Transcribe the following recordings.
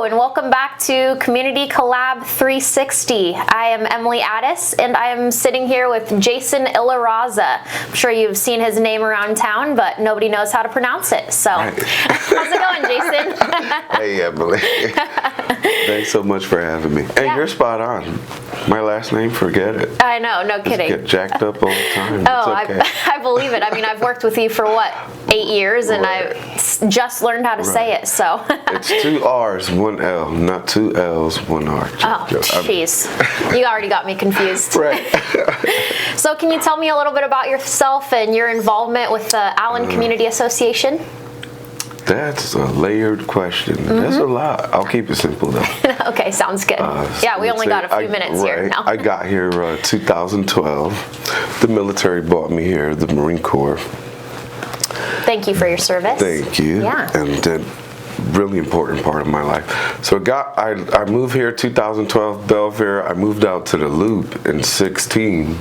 and welcome back to Community Collab 360. I am Emily Addis, and I am sitting here with Jason Ilarraza. I'm sure you've seen his name around town, but nobody knows how to pronounce it. So, how's it going, Jason? Hey, Emily. Thanks so much for having me. Hey, you're spot on. My last name, forget it. I know, no kidding. Just get jacked up all the time. Oh, it's okay. I believe it. I mean, I've worked with you for what, 8 years, and I just learned how to say it. So it's 2 R's, 1 L, not 2 L's, 1 R. Oh, jeez. You already got me confused. Right. So can you tell me a little bit about yourself and your involvement with the Allyn Community Association? That's a layered question. That's a lot. I'll keep it simple, though. Okay, sounds good. Yeah, we only got a few minutes here now. I got here 2012. The military brought me here, the Marine Corps. Thank you for your service. Thank you. Yeah. And really important part of my life. So I moved here 2012, Belfair. I moved out to the Loop in 16.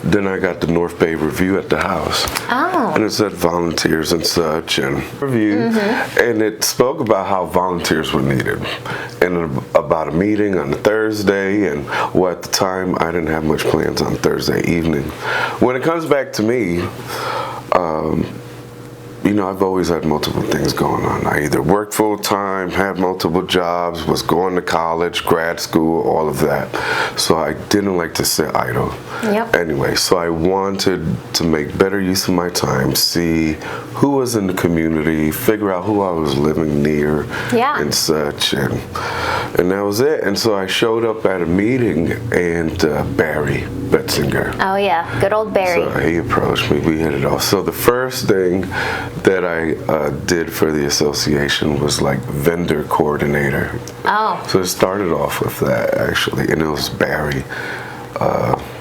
Then I got the North Bay Review at the house. Oh. And it said volunteers and such and review. And it spoke about how volunteers were needed. And about a meeting on a Thursday. And well, at the time, I didn't have much plans on Thursday evening. When it comes back to me, you know, I've always had multiple things going on. I either worked full-time, had multiple jobs, was going to college, grad school, all of that. So I didn't like to sit idle. Yep. Anyway, so I wanted to make better use of my time, see who was in the community, figure out who I was living near and such. And that was it. And so I showed up at a meeting, and Barry Betzinger. Oh, yeah. Good old Barry. So he approached me. We hit it off. So the first thing that I did for the association was like vendor coordinator. Oh. So it started off with that, actually, and it was Barry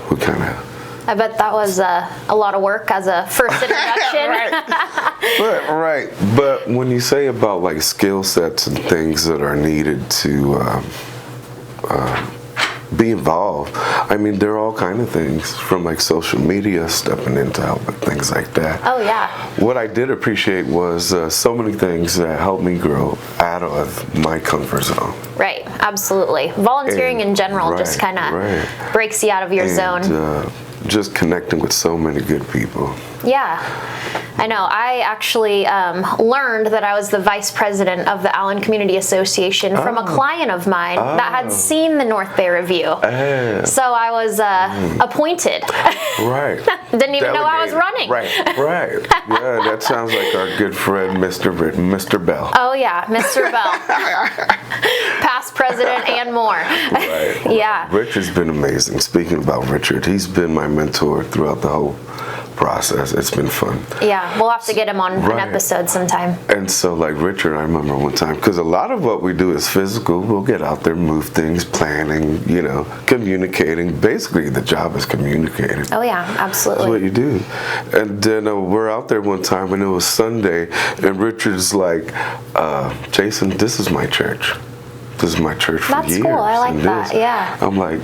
who kind of... I bet that was a lot of work as a first introduction. Right. But when you say about like skill sets and things that are needed to be involved, I mean, there are all kind of things from like social media stepping into help and things like that. Oh, yeah. What I did appreciate was so many things that helped me grow out of my comfort zone. Right, absolutely. Volunteering in general just kind of breaks you out of your zone. Just connecting with so many good people. Yeah, I know. I actually learned that I was the vice president of the Allyn Community Association from a client of mine that had seen the North Bay Review. So I was appointed. Right. Didn't even know I was running. Right. Yeah, that sounds like our good friend, Mr. Bell. Oh, yeah, Mr. Bell. Past president and more. Right. Yeah. Richard's been amazing. Speaking about Richard, he's been my mentor throughout the whole process. It's been fun. Yeah, we'll have to get him on an episode sometime. And so like Richard, I remember one time, because a lot of what we do is physical. We'll get out there, move things, planning, you know, communicating. Basically, the job is communicating. Oh yeah, absolutely. That's what you do. And then we're out there one time and it was Sunday, and Richard's like, Jason, this is my church. This is my church for years. That's cool. I like that. Yeah. I'm like,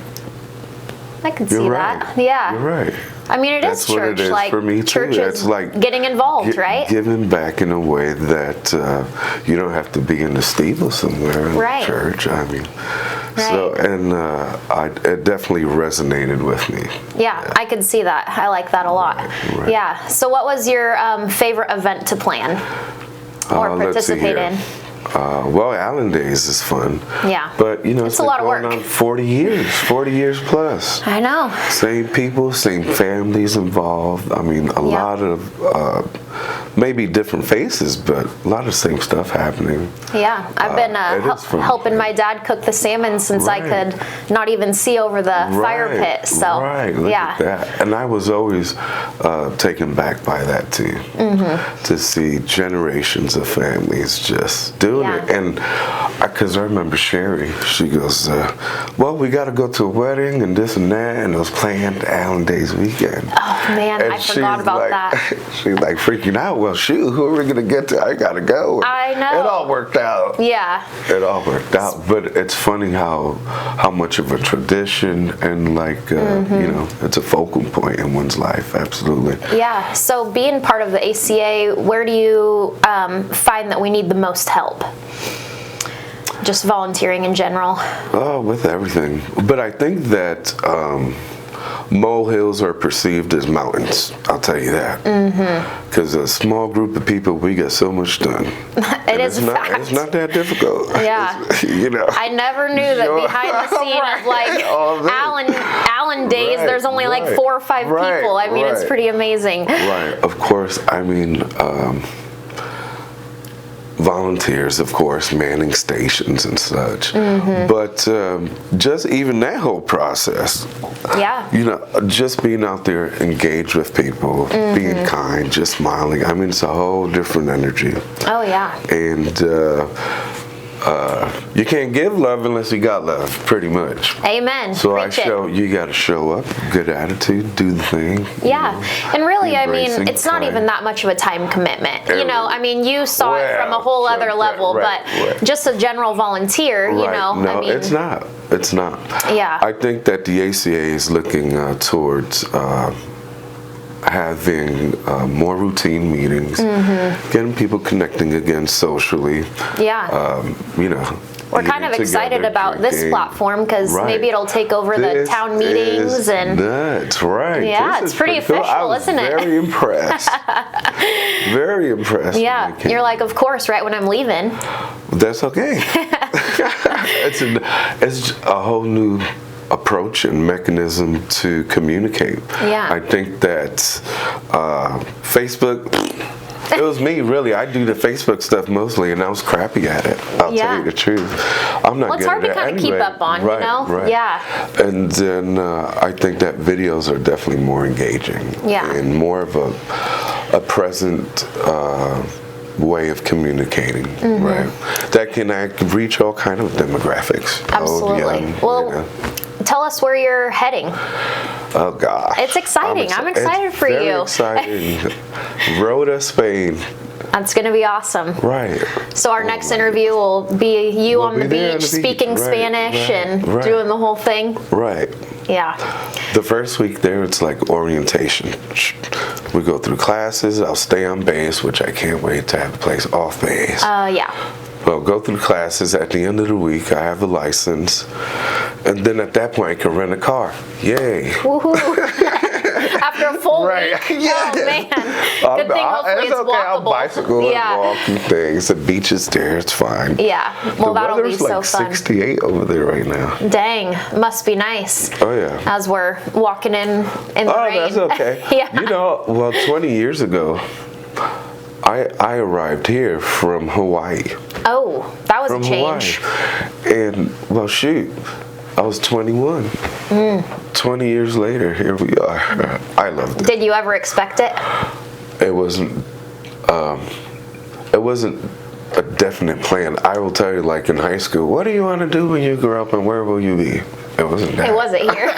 I can see that. Yeah. You're right. I mean, it is church. What it is like for me too. Church is like getting involved, right? Giving back in a way that you don't have to be in the steeple somewhere in the church. I mean, so and it definitely resonated with me. Yeah, I could see that. I like that a lot. Yeah. So, what was your favorite event to plan or participate in? Well, Allyn Days is fun. Yeah. But, you know, it's a lot of work. On 40 years plus. I know. Same people, same families involved. I mean, a lot of maybe different faces, but a lot of the same stuff happening. Yeah. I've been helping my dad cook the salmon since I could not even see over the fire pit. So, Look at that. And I was always taken back by that, too. To see generations of families just doing it. And because I remember Sherry, she goes, well, we got to go to a wedding and this and that, and it was planned Allyn Days weekend. Oh, man, I forgot about that. She's like freaking out. Well, shoot, who are we going to get to? I got to go. I know. It all worked out. Yeah. It all worked out. But it's funny how much of a tradition and like, you know, it's a focal point in one's life. Absolutely. Yeah. So being part of the ACA, where do you find that we need the most help? just volunteering in general? Oh, with everything. But I think that molehills are perceived as mountains. I'll tell you that. Because a small group of people, we get so much done. It's not that difficult. Yeah. You know. I never knew that behind the scene of like Allyn days, there's only like 4 or 5 people. I mean, it's pretty amazing. Right. Of course. I mean, volunteers, of course, manning stations and such. But just even that whole process, you know, just being out there, engaged with people, being kind, just smiling. I mean, it's a whole different energy. Oh, yeah. And you can't give love unless you got love, pretty much. Amen. So Preach you got to show up, good attitude, do the thing. Yeah, and really, I mean, it's not even that much of a time commitment. You know, I mean, you saw it from a whole other level, but just a general volunteer, you know. No, I mean, it's not. It's not. Yeah. I think that the ACA is looking towards having more routine meetings, getting people connecting again socially. Yeah. You know. We're kind of excited about this platform because maybe it'll take over the town meetings and. That's right. Yeah, it's pretty official, isn't it? Very impressed. Very impressed. Yeah, you're like, of course, right when I'm leaving. That's okay. It's a whole new approach and mechanism to communicate. Yeah. I think that Facebook. It was me, really. I do the Facebook stuff mostly, and I was crappy at it. I'll tell you the truth. I'm not good at it. It's hard to kind of keep up on, you know? Right. Yeah. And then I think that videos are definitely more engaging. Yeah. And more of a present way of communicating, right? That can reach all kind of demographics. Absolutely. Old, young, well, you know. Tell us where you're heading. Oh gosh. It's exciting. I'm excited for very you. Exciting. Road to Spain. That's going to be awesome. Right. So our next interview will be you on the beach, speaking Spanish and doing the whole thing. Right. Yeah. The first week there, it's like orientation. We go through classes. I'll stay on base, which I can't wait to have the place off base. Yeah. Well, go through classes. At the end of the week, I have a license. And then at that point, I can rent a car. Yay. Woohoo. After a full week. Yeah. Oh, man. Good thing hopefully it's walkable. I'll bicycle and walk and things. The beach is there. It's fine. Yeah. Well, that'll be so fun. The weather's like 68 over there right now. Dang. Must be nice. Oh, yeah. As we're walking in the rain. Oh, that's okay. Yeah. You know, well, 20 years ago, I arrived here from Hawaii. Oh, that was a change. Hawaii. And, well, shoot, I was 21. 20 years later, here we are. I loved it. Did you ever expect it? It wasn't a definite plan. I will tell you, like in high school, what do you want to do when you grow up and where will you be? It wasn't that. It wasn't here.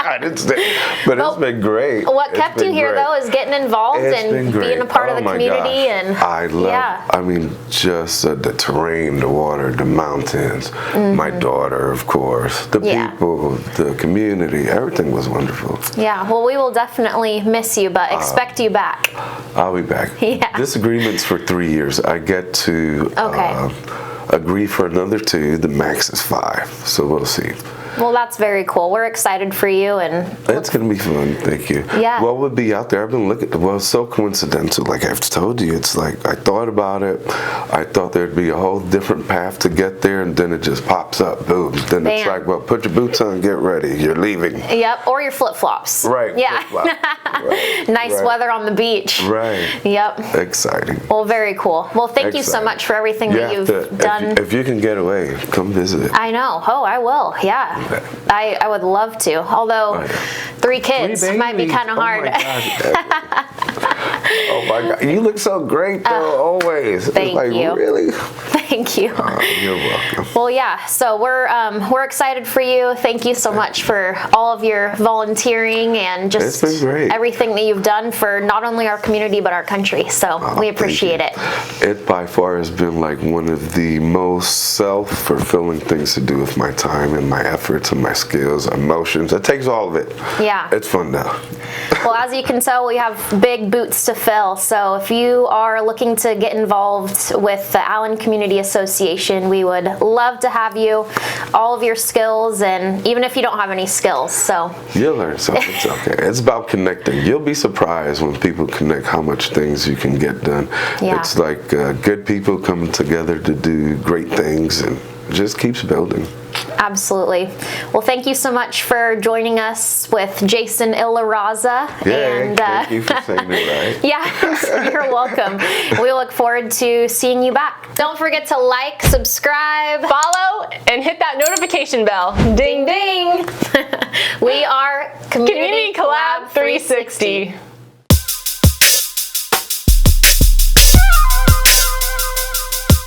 I didn't stay, but it's been great. What kept you here, though, is getting involved and being a part of the community. And I love, I mean, just the terrain, the water, the mountains, my daughter, of course, the people, the community, everything was wonderful. Yeah, well, we will definitely miss you, but expect you back. I'll be back. Yeah. This agreement's for 3 years. I get to agree for another 2. The max is 5, so we'll see. Well, that's very cool. We're excited for you, and it's gonna be fun. Thank you. Yeah. Well, we'll be out there. I've been looking. Well, it's so coincidental. Like I've told you, it's like I thought about it. I thought there'd be a whole different path to get there, and then it just pops up. Boom. Then it's like, well, put your boots on, get ready. You're leaving. Yep. Or your flip flops. Right. Yeah. Nice weather on the beach. Right. Yep. Exciting. Well, very cool. Well, thank you so much for everything that you've done. If you can get away, come visit. I know. Oh, I will. Yeah. I would love to. Although 3 kids might be kind of hard. Oh my God. You look so great though, always. Thank you. Really? Thank you. You're welcome. Well, yeah, so we're excited for you. Thank you so much for all of your volunteering and just everything that you've done for not only our community but our country. So we appreciate it. It by far has been like one of the most self-fulfilling things to do with my time and my efforts and my skills, emotions. It takes all of it. Yeah. It's fun though. Well, as you can tell, we have big boots to fill. So if you are looking to get involved with the Allyn Community Association, we would love to have you, all of your skills, and even if you don't have any skills. So you'll learn something. It's okay. It's about connecting. You'll be surprised when people connect how much things you can get done. Yeah. It's like good people coming together to do great things, and just keeps building. Absolutely. Well, thank you so much for joining us with Jason Ilarraza. Yeah, thank you for saying it right. Yeah, you're welcome. We look forward to seeing you back. Don't forget to like, subscribe, Follow and hit that notification bell. Ding, ding. We are Community Collab 360.